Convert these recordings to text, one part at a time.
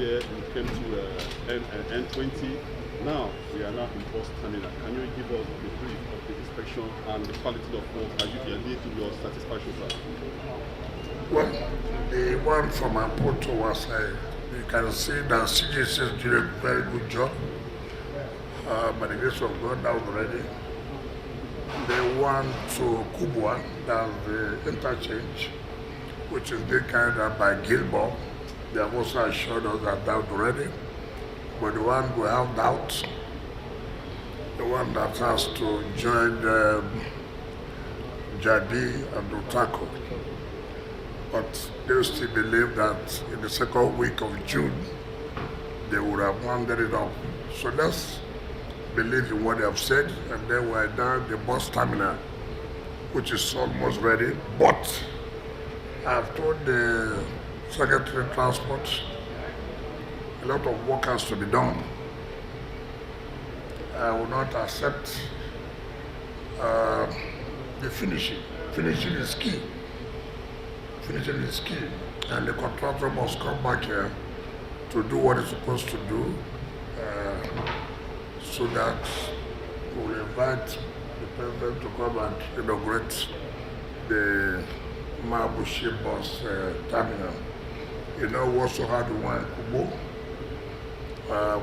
there, we came to N20. Now we are now in post-terminal. Can you give us the brief of the inspection and the quality of work? Are you lead to your satisfaction, sir? Well, the one from Abuja was, you can see that CGC did a very good job. By the grace of God, that was ready. The one to Kubwa, that's the interchange, which is being carried out by Gilmore. They have also assured us that that was ready. But the one we have doubt, the one that has to join Jadi and Otako. But they still believe that in the second week of June, they would have rounded it up. So let's believe in what they have said, and then we're down the bus terminal, which is almost ready. But I've told the Secretary of Transport a lot of work has to be done. I will not accept the finishing. Finishing is key. Finishing is key. And the contractor must come back here to do what it's supposed to do, so that we'll invite the president to come and inaugurate the Mabushi bus terminal. You know, we also had one in Kubo.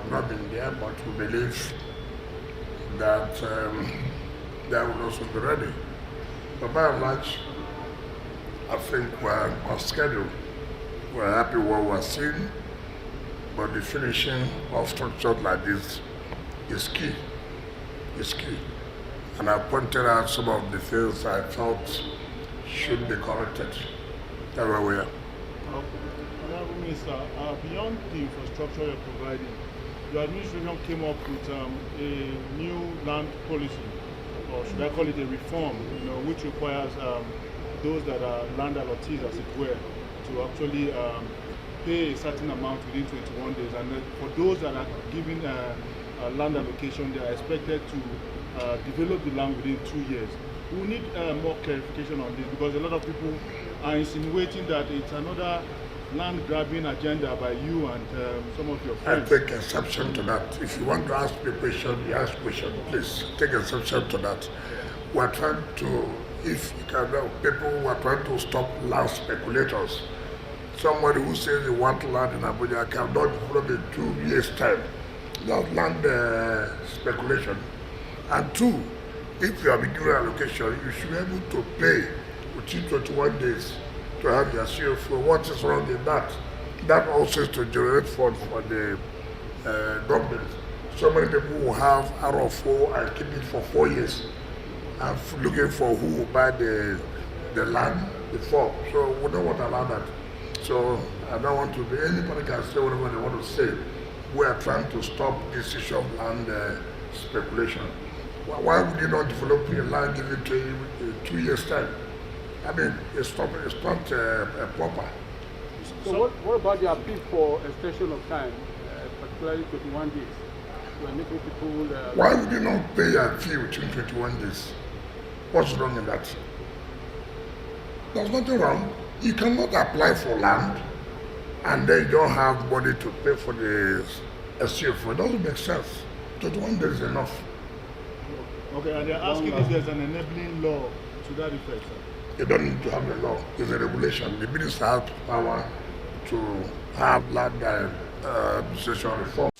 We've not been there, but we believe that that will also be ready. But by and large, I think we're on schedule. We're happy what we're seeing, but the finishing of structures like this is key. It's key. And I pointed out some of the things I thought should be corrected. That's where we are. Honorable Minister, beyond the infrastructure you're providing, your administration came up with a new land policy, or should I call it a reform, which requires those that are land allottees, as it were, to actually pay a certain amount within 21 days. And then for those that are given land allocation, they are expected to develop the land within 2 years. We need more clarification on this, because a lot of people are insinuating that it's another land grabbing agenda by you and some of your friends. I take exception to that. If you want to ask me a question, you ask question. Please take exception to that. We're trying to, if you can know, people who are trying to stop land speculators. Somebody who says they want land in Abuja cannot develop in 2 years' time. That's land speculation. And two, if you have been given allocation, you should be able to pay within 21 days to have your CFO. What is wrong in that? That also is to generate funds for the government. So many people who have RFO and keep it for 4 years and looking for who will buy the land before. So we don't want to allow that. So I don't want to be, anybody can say whatever they want to say. We are trying to stop this issue of land speculation. Why would you not develop a land given to you in 2 years' time? I mean, it's not proper. So what about the appeal for extension of time, particularly 21 days? We're making people... Why would you not pay a fee within 21 days? What's wrong in that? There's nothing wrong. You cannot apply for land and then you don't have money to pay for the SCFO. It doesn't make sense. 21 days is enough. Okay, and they're asking if there's an enabling law to that effect, sir. You don't need to have a law. It's a regulation. The minister has power to have land administration reform.